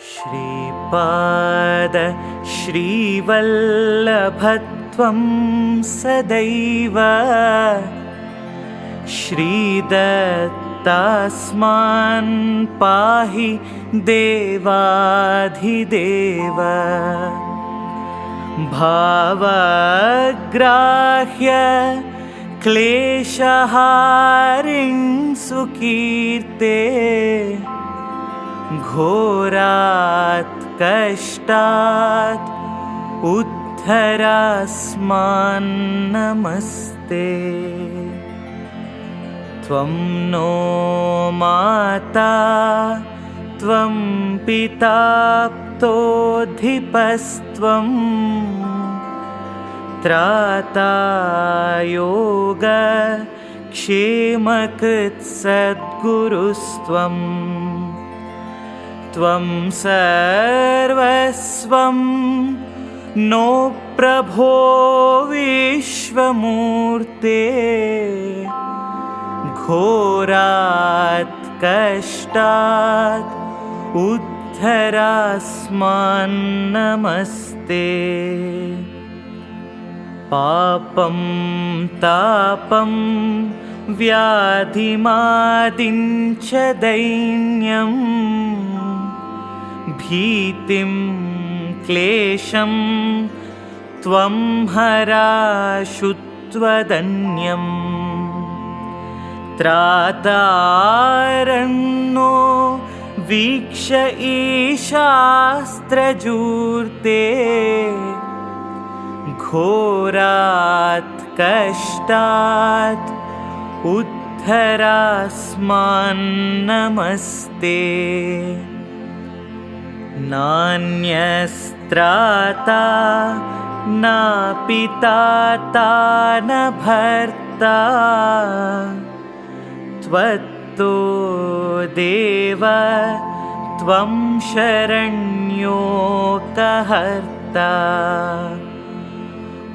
श्रीपाद श्रीवल्लभत्वं सदैव श्रीदत्तास्मान् पाहि देवाधिदेव। भावग्राह्य क्लेशहारिं सुकीर्ते घोरात् कष्टात् उद्धरास्मान् नमस्ते। त्वं नो माता त्वं पिता प्तोऽधिपस्त्वं त्राता योग क्षेमकृत् सद्गुरुस्त्वं। त्वं सर्वस्वं नो प्रभो विश्वमूर्ते घोरात् कष्टात् उद्धरास्मान् नमस्ते। पापं तापं व्याधिमादिं च दैन्यं भीतिं क्लेशं त्वं हराशुत्वदन्यम्। त्रातारन्नो वीक्ष ईशास्त्रजूर्ते घोरात् कष्टात् उद्धरास्मान् नमस्ते। नान्यस्त्राता न पिता न भर्ता त्वत्तो देव त्वं शरण्योकहर्ता।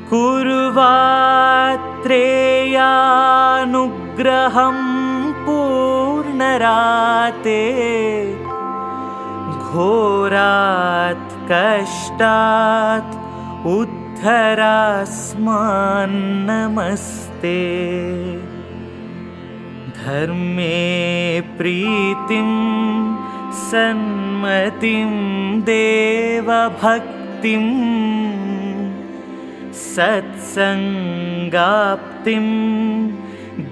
कुर्वात्रेयानुग्रहं पूर्णराते घोरात् कष्टात् उद्धरास्मान् नमस्ते। धर्मे प्रीतिं सन्मतिं देवभक्तिं सत्सङ्गाप्तिं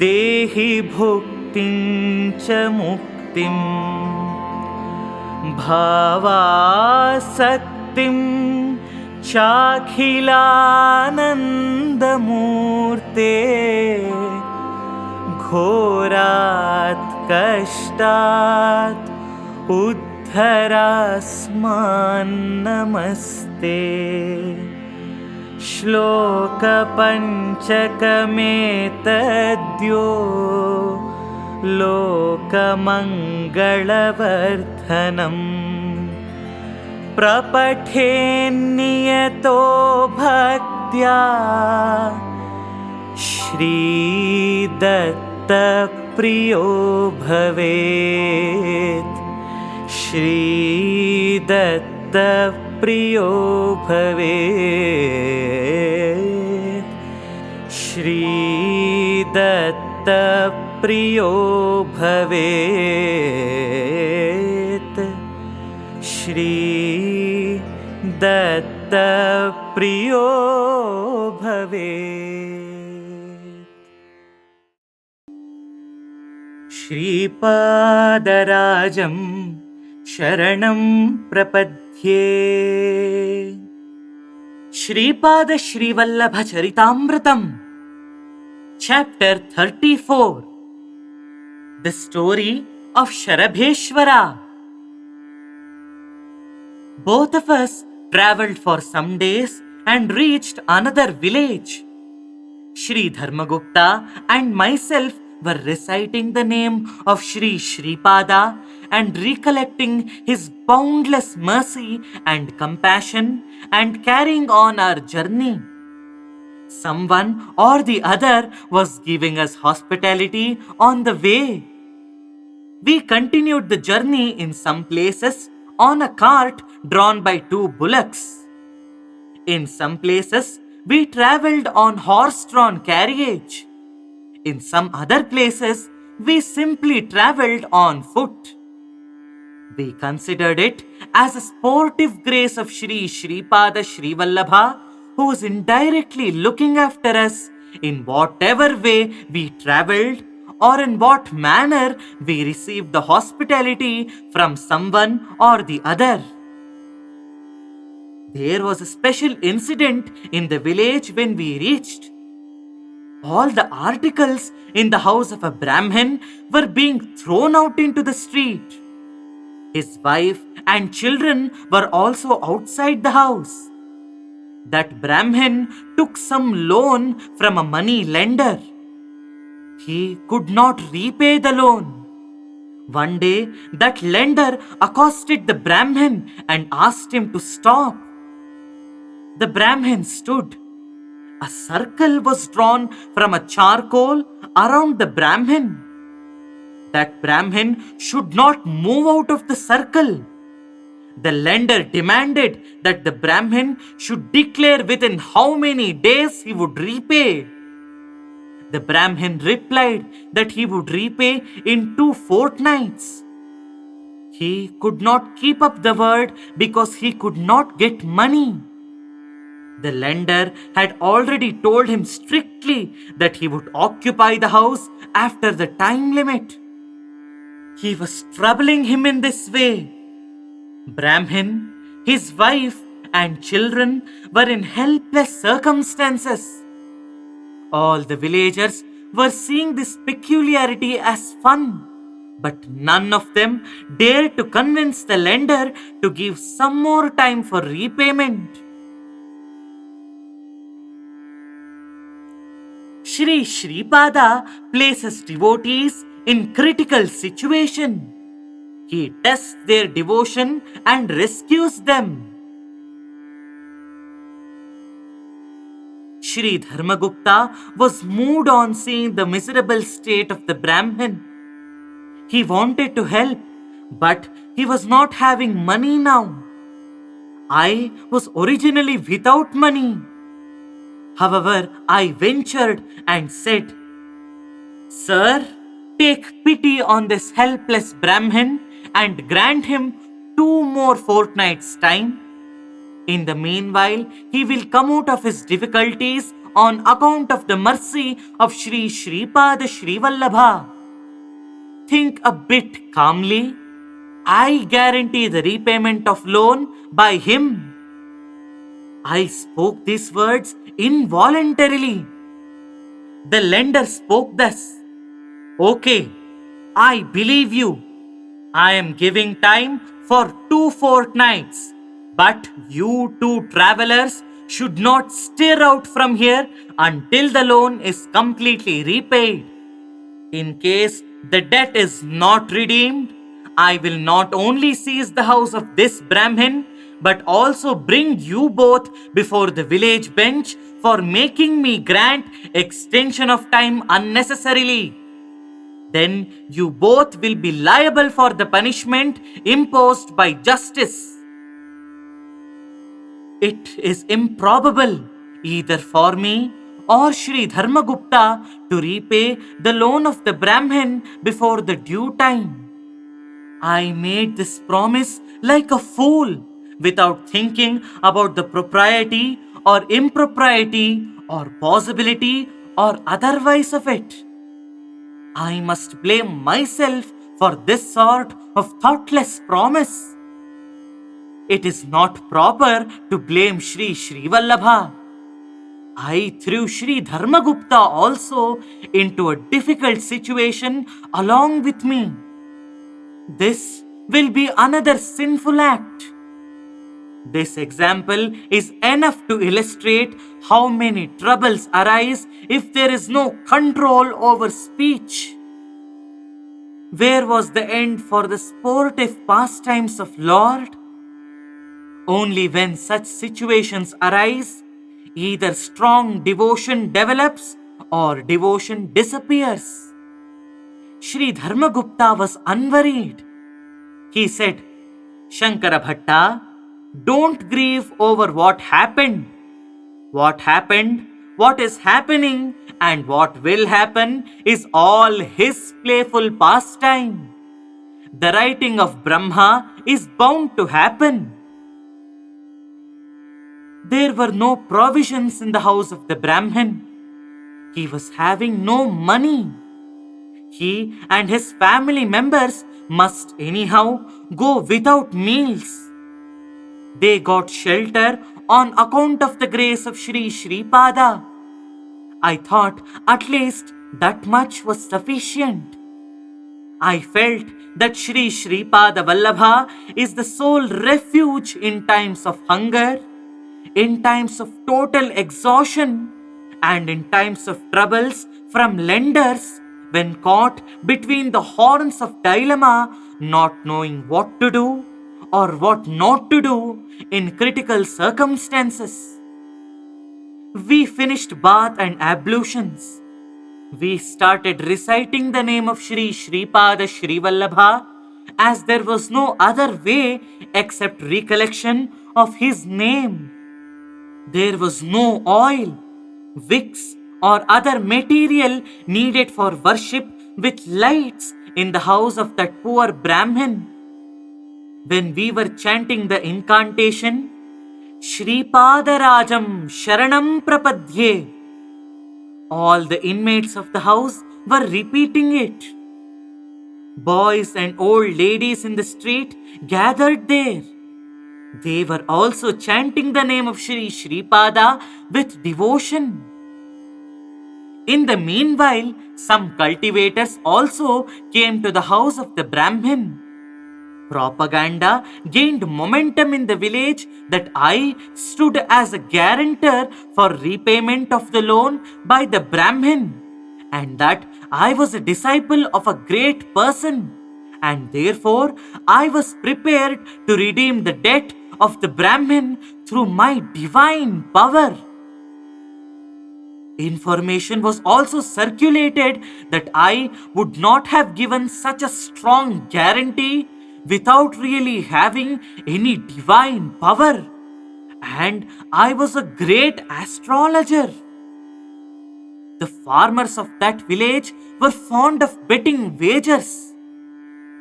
देहि भुक्तिं च मुक्तिं। भावासक्तिं चाखिलानन्दमूर्ते घोरात् कष्टात् उद्धरास्मान् नमस्ते। श्लोकपञ्चकमेतद्यो लोकमङ्गलवर्धनम् प्रपठेन्नियतो भक्त्या श्रीदत्तप्रियो भवेत्। श्रीदत्तप्रियो भवेत्। श्रीदत्तप्रियो भवेत्। श्रीदत्तप्रियो भवेत्। श्रीपादराजं शरणं प्रपद्ये। Shripad Shrivallabh Charitamritam Chapter 34. The story of Sarabheshwara. Both of us travelled for some days and reached another village. Shri Dharmagupta and myself were reciting the name of Shri Sripada and recollecting his boundless mercy and compassion and carrying on our journey. Someone or the other was giving us hospitality on the way. We continued the journey in some places on a cart drawn by 2 bullocks. In some places, we traveled on horse-drawn carriage. In some other places, we simply traveled on foot. We considered it as a sportive grace of Sripada Srivallabha, who was indirectly looking after us in whatever way we travelled or in what manner we received the hospitality from someone or the other. There was a special incident in the village when we reached. All the articles in the house of a Brahmin were being thrown out into the street. His wife and children were also outside the house. That Brahmin took some loan from a money lender. He could not repay the loan. One day, that lender accosted the Brahmin and asked him to stop. The Brahmin stood. A circle was drawn from a charcoal around the Brahmin. That Brahmin should not move out of the circle. The lender demanded that the Brahmin should declare within how many days he would repay. The Brahmin replied that he would repay in 2 fortnights. He could not keep up the word because he could not get money. The lender had already told him strictly that he would occupy the house after the time limit. He was troubling him in this way. Brahmin, his wife, and children were in helpless circumstances. All the villagers were seeing this peculiarity as fun, but none of them dared to convince the lender to give some more time for repayment. Sri Sripada places devotees in critical situation. He tests their devotion and rescues them. Sri Dharmagupta was moved on seeing the miserable state of the Brahmin. He wanted to help, but he was not having money now. I was originally without money. However, I ventured and said, "Sir, take pity on this helpless Brahmin and grant him 2 more fortnights' time. In the meanwhile, he will come out of his difficulties on account of the mercy of Sri Sripada Srivallabha. Think a bit calmly. I guarantee the repayment of loan by him." I spoke these words involuntarily. The lender spoke thus, "Okay, I believe you. I am giving time for 2 fortnights, but you 2 travelers should not stir out from here until the loan is completely repaid. In case the debt is not redeemed, I will not only seize the house of this Brahmin, but also bring you both before the village bench for making me grant extension of time unnecessarily. Then you both will be liable for the punishment imposed by justice. It is improbable, either for me or Sri Dharmagupta, to repay the loan of the Brahmin before the due time. I made this promise like a fool, without thinking about the propriety or impropriety or possibility or otherwise of it. I must blame myself for this sort of thoughtless promise. It is not proper to blame Sri Srivallabha. I threw Sri Dharmagupta also into a difficult situation along with me. This will be another sinful act. This example is enough to illustrate how many troubles arise if there is no control over speech. Where was the end for the sportive pastimes of Lord? Only when such situations arise, either strong devotion develops or devotion disappears. Sri Dharmagupta was unworried. He said, Shankara Bhatta, don't grieve over what happened. What happened, what is happening, and what will happen is all his playful pastime. The writing of Brahma is bound to happen. There were no provisions in the house of the Brahmin. He was having no money. He and his family members must anyhow go without meals. They got shelter on account of the grace of Sripada. I thought at least that much was sufficient. I felt that Sripada Vallabha is the sole refuge in times of hunger, in times of total exhaustion, and in times of troubles from lenders when caught between the horns of dilemma, not knowing what to do or what not to do in critical circumstances. We finished bath and ablutions. We started reciting the name of Sripada Srivallabha as there was no other way except recollection of his name. There was no oil, wicks, or other material needed for worship with lights in the house of that poor Brahmin. When we were chanting the incantation, Sripada RAJAM SHARANAM PRAPADHYE, all the inmates of the house were repeating it. Boys and old ladies in the street gathered there. They were also chanting the name of Sripada with devotion. In the meanwhile, some cultivators also came to the house of the Brahmin. Propaganda gained momentum in the village that I stood as a guarantor for repayment of the loan by the Brahmin, and that I was a disciple of a great person, and therefore I was prepared to redeem the debt of the Brahmin through my divine power. Information was also circulated that I would not have given such a strong guarantee without really having any divine power, and I was a great astrologer. The farmers of that village were fond of betting wagers.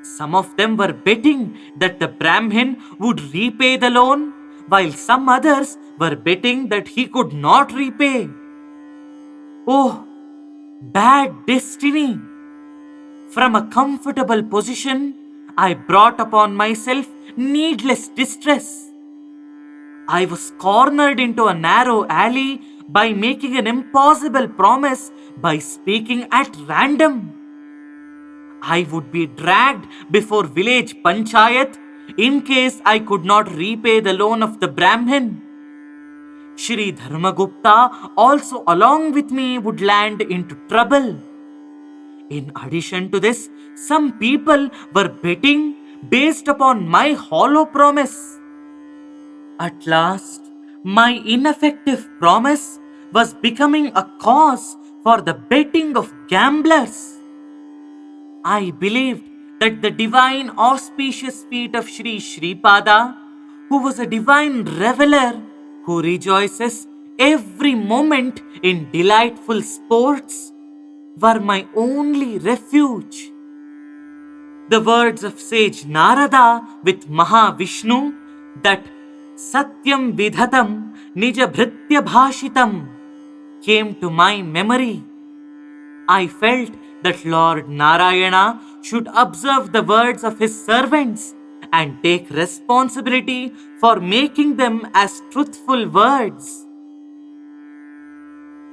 Some of them were betting that the Brahmin would repay the loan, while some others were betting that he could not repay. Oh, bad destiny! From a comfortable position, I brought upon myself needless distress. I was cornered into a narrow alley by making an impossible promise by speaking at random. I would be dragged before village panchayat in case I could not repay the loan of the Brahmin. Shri Gupta also along with me would land into trouble. In addition to this, some people were betting based upon my hollow promise. At last, my ineffective promise was becoming a cause for the betting of gamblers. I believed that the divine auspicious feet of Sripada, who was a divine reveler who rejoices every moment in delightful sports, were my only refuge. The words of sage Narada with Mahavishnu that Satyam Vidhatam Nija Bhritya Bhashitam came to my memory. I felt that Lord Narayana should observe the words of his servants and take responsibility for making them as truthful words.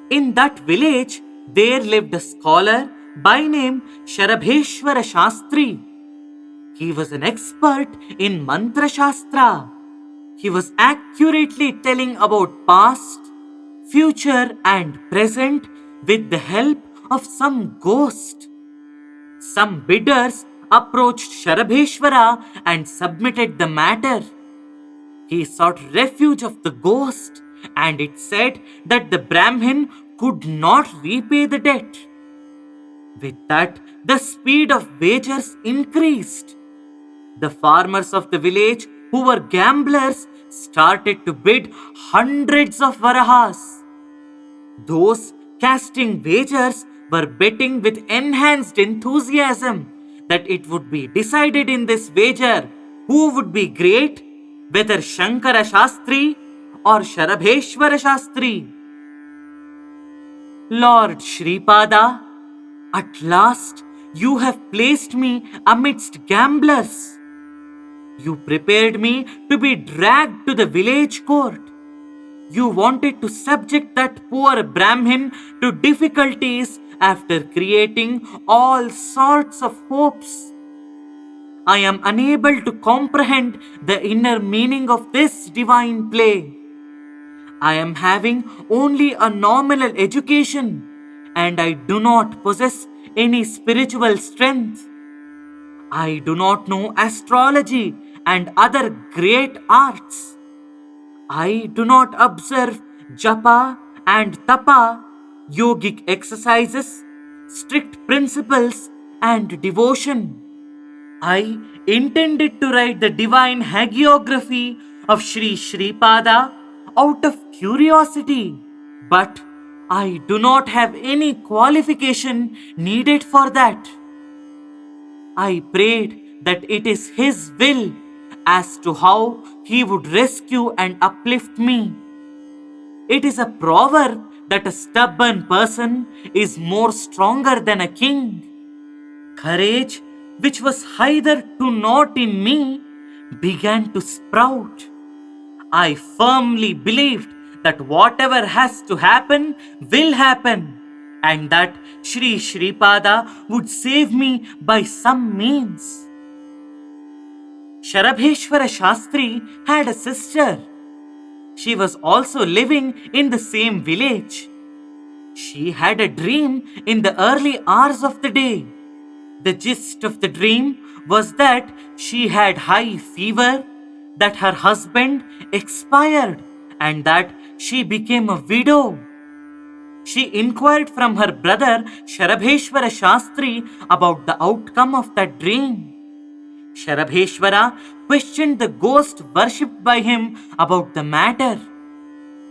In that village, there lived a scholar by name Sarabheshwara Shastry. He was an expert in Mantra Shastra. He was accurately telling about past, future, and present with the help of some ghost. Some bidders approached Sarabheshwara and submitted the matter. He sought refuge of the ghost, and it said that the Brahmin could not repay the debt. With that, the speed of wagers increased. The farmers of the village, who were gamblers, started to bid hundreds of varahas. Those casting wagers were betting with enhanced enthusiasm that it would be decided in this wager who would be great, whether Shankara Shastri or Sarabheshwara Shastri. Lord Sreepada, at last you have placed me amidst gamblers. You prepared me to be dragged to the village court. You wanted to subject that poor Brahmin to difficulties after creating all sorts of hopes. I am unable to comprehend the inner meaning of this divine play. I am having only a nominal education, and I do not possess any spiritual strength. I do not know astrology and other great arts. I do not observe japa and tapa, yogic exercises, strict principles, and devotion. I intended to write the divine hagiography of Sri Sripada out of curiosity, but I do not have any qualification needed for that. I prayed that it is His will as to how He would rescue and uplift me. It is a proverb that a stubborn person is more stronger than a king. Courage, which was hitherto not in me, began to sprout. I firmly believed that whatever has to happen will happen, and that Sri Sripada would save me by some means. Sarabheshwara Shastry had a sister. She was also living in the same village. She had a dream in the early hours of the day. The gist of the dream was that she had high fever, that her husband expired, and that she became a widow. She inquired from her brother Sarabheshwara Shastry about the outcome of that dream. Sarabheshwara questioned the ghost worshipped by him about the matter.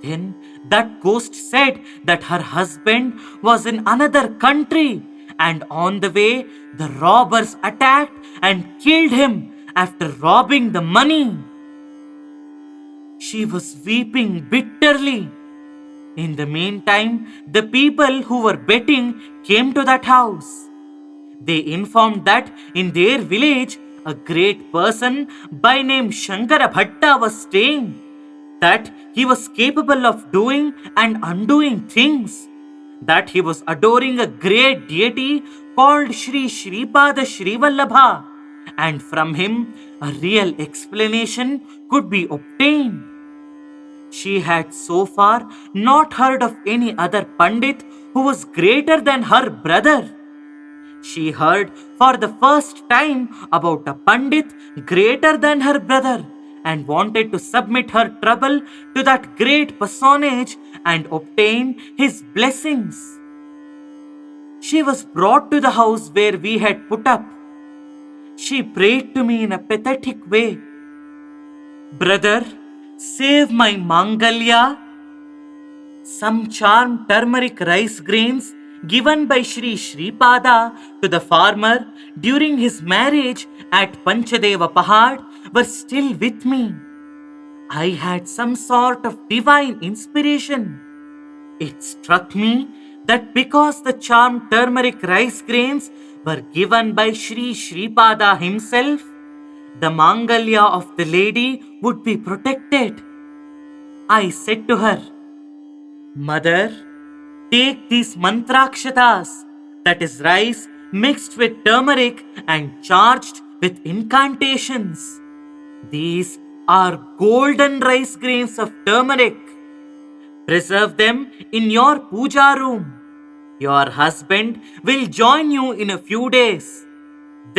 Then that ghost said that her husband was in another country, and on the way the robbers attacked and killed him after robbing the money. She was weeping bitterly. In the meantime, the people who were betting came to that house. They informed that in their village a great person by name Shankara Bhatta was staying, that he was capable of doing and undoing things, that he was adoring a great deity called Sri Sripada Srivallabha, and from him a real explanation could be obtained. She had so far not heard of any other Pandit who was greater than her brother. She heard for the first time about a Pandit greater than her brother and wanted to submit her trouble to that great personage and obtain his blessings. She was brought to the house where we had put up. She prayed to me in a pathetic way. "Brother, save my Mangalya." Some charmed turmeric rice grains given by Sri Sripada to the farmer during his marriage at Panchadeva Pahad were still with me. I had some sort of divine inspiration. It struck me that because the charmed turmeric rice grains were given by Sri Sripada himself, the Mangalya of the lady would be protected. I said to her, "Mother, take these mantrakshatas, that is rice mixed with turmeric and charged with incantations. These are golden rice grains of turmeric. Preserve them in your puja room. Your husband will join you in a few days.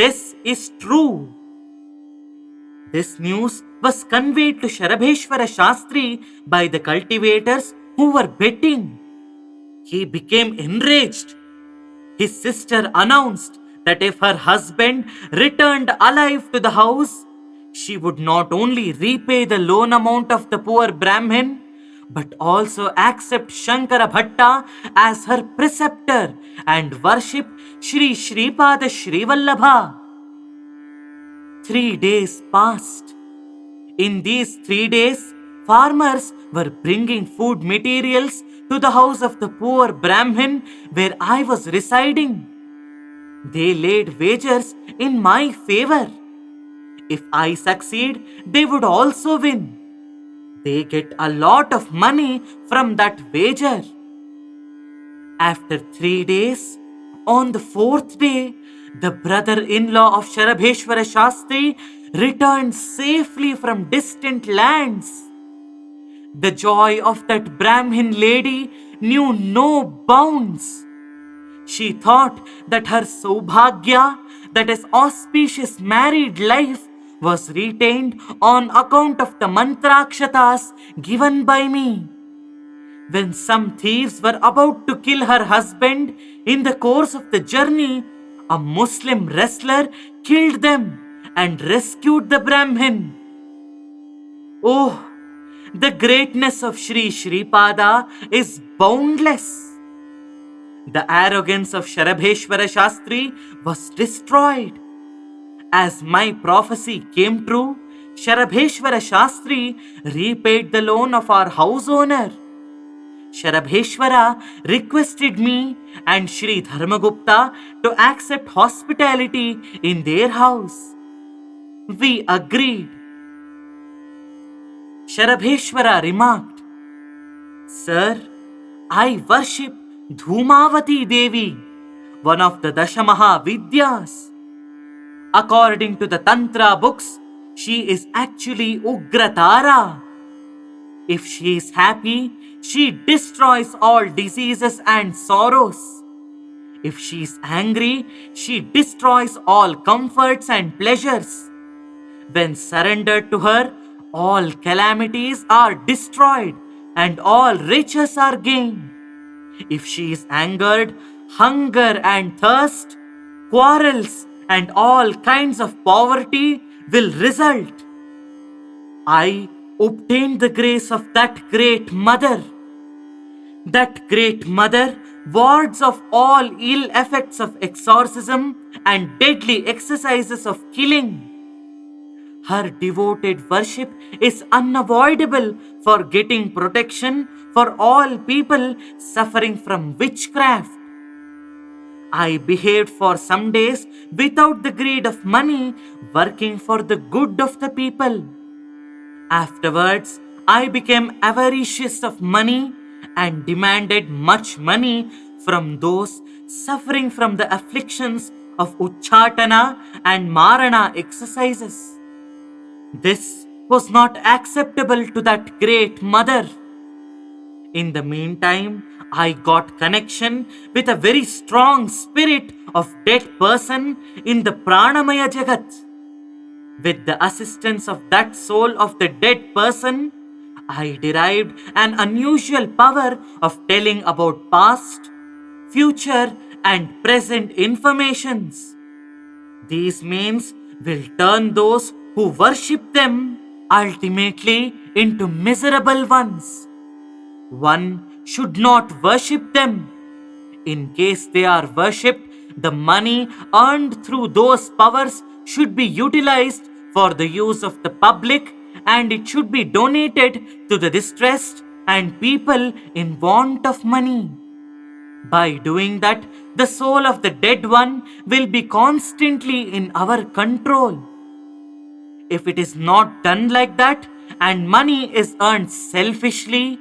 This is true." This news was conveyed to Sarabheshwara Shastry by the cultivators who were betting. He became enraged. His sister announced that if her husband returned alive to the house, she would not only repay the loan amount of the poor Brahmin, but also accept Shankara Bhatta as her preceptor and worship Sripada Srivallabha. 3 days passed. In these 3 days, farmers were bringing food materials to the house of the poor Brahmin where I was residing. They laid wagers in my favor. If I succeed, they would also win. They get a lot of money from that wager. After 3 days, on the fourth day, the brother-in-law of Sarabheshwara Shastry returned safely from distant lands. The joy of that Brahmin lady knew no bounds. She thought that her Saubhagya, that is auspicious married life, was retained on account of the mantrakshatas given by me. When some thieves were about to kill her husband in the course of the journey, a Muslim wrestler killed them and rescued the Brahmin. Oh, the greatness of Sripada is boundless. The arrogance of Sarabheshwara Shastry was destroyed. As my prophecy came true, Sarabheshwara Shastry repaid the loan of our house owner. Sarabheshwara requested me and Sri Dharmagupta to accept hospitality in their house. We agreed. Sarabheshwara remarked, "Sir, I worship Dhoomavathi Devi, one of the Dasha Mahavidyas. According to the Tantra books, she is actually Ugratara. If she is happy, she destroys all diseases and sorrows. If she is angry, she destroys all comforts and pleasures. When surrendered to her, all calamities are destroyed and all riches are gained. If she is angered, hunger and thirst, quarrels and all kinds of poverty will result. I obtained the grace of that great mother. That great mother wards off all ill effects of exorcism and deadly exercises of killing. Her devoted worship is unavoidable for getting protection for all people suffering from witchcraft. I behaved for some days without the greed of money, working for the good of the people. Afterwards, I became avaricious of money and demanded much money from those suffering from the afflictions of Uchchatana and Marana exercises. This was not acceptable to that great mother. In the meantime, I got connection with a very strong spirit of dead person in the Pranamaya Jagat. With the assistance of that soul of the dead person, I derived an unusual power of telling about past, future and present informations. These means will turn those who worship them ultimately into miserable ones. One should not worship them. In case they are worshipped, the money earned through those powers should be utilized for the use of the public, and it should be donated to the distressed and people in want of money. By doing that, the soul of the dead one will be constantly in our control. If it is not done like that and money is earned selfishly,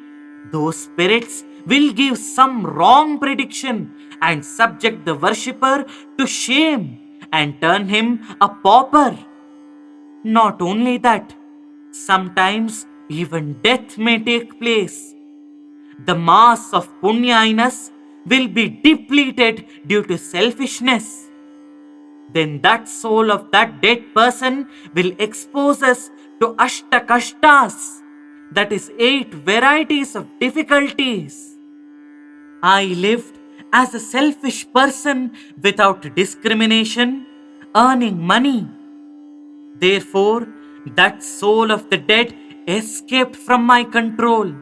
those spirits will give some wrong prediction and subject the worshipper to shame and turn him a pauper. Not only that, sometimes even death may take place. The mass of punyayinas will be depleted due to selfishness. Then that soul of that dead person will expose us to ashtakashtas, that is 8 varieties of difficulties. I lived as a selfish person without discrimination, earning money. Therefore, that soul of the dead escaped from my control.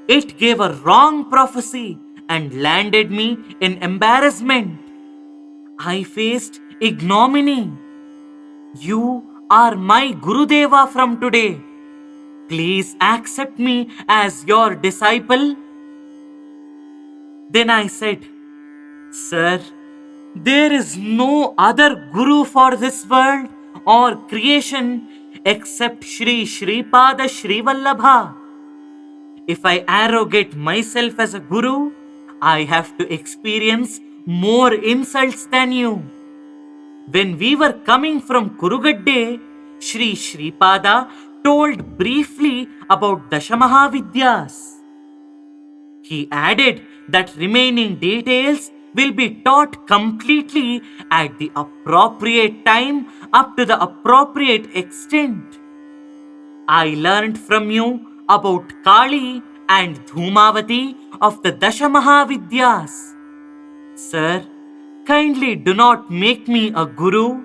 It gave a wrong prophecy and landed me in embarrassment. I faced ignominy. You are my Gurudeva from today. Please accept me as your disciple. Then I said, Sir, there is no other Guru for this world or creation except Sri Sripada Srivallabha. If I arrogate myself as a Guru, I have to experience more insults than you. When we were coming from Kurugadde, Sri Sripada told briefly about Dasha Mahavidyas. He added that remaining details will be taught completely at the appropriate time up to the appropriate extent. I learned from you about Kali and Dhoomavathi of the Dasha Mahavidyas. Sir, kindly do not make me a guru.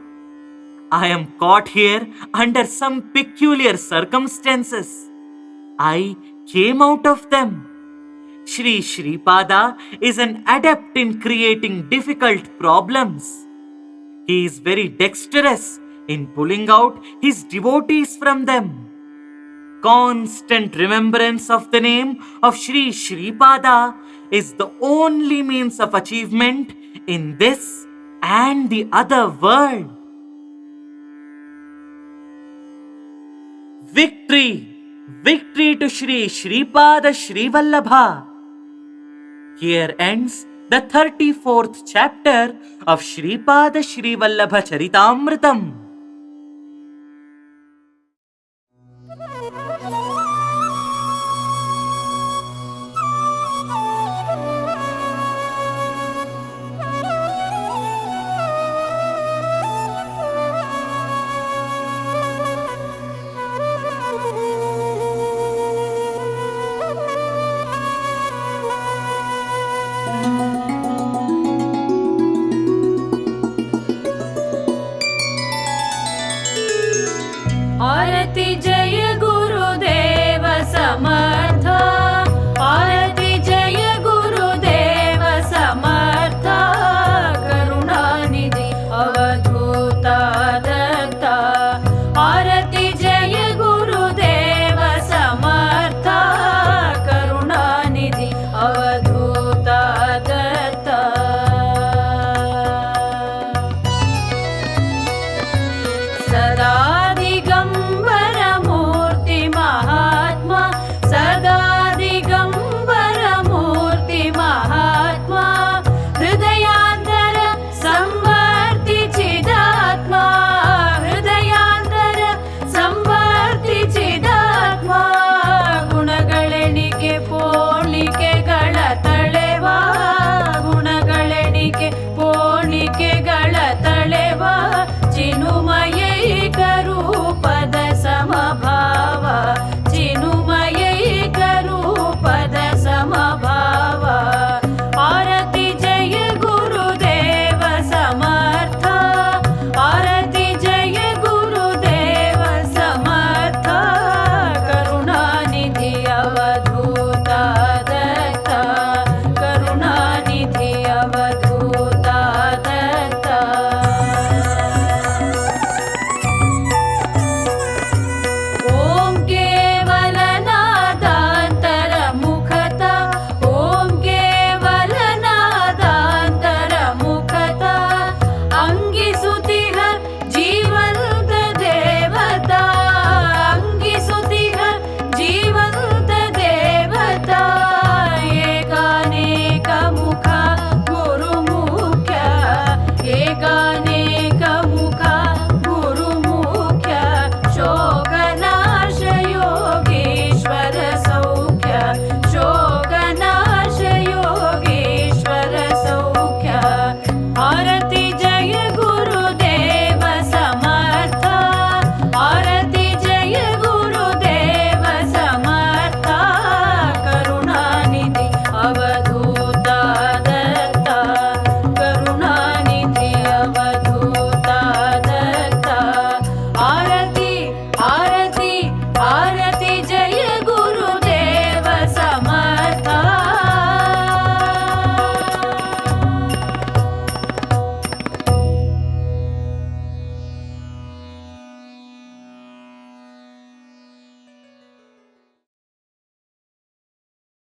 I am caught here under some peculiar circumstances. I came out of them. Sri Sripada is an adept in creating difficult problems. He is very dexterous in pulling out his devotees from them. Constant remembrance of the name of Sri Sripada is the only means of achievement in this and the other world. Victory! Victory to Sri Sripada Srivallabha! Here ends the 34th chapter of Sripada Srivallabha Charitaamritham. आरती जय गुरुदेव समर्थ।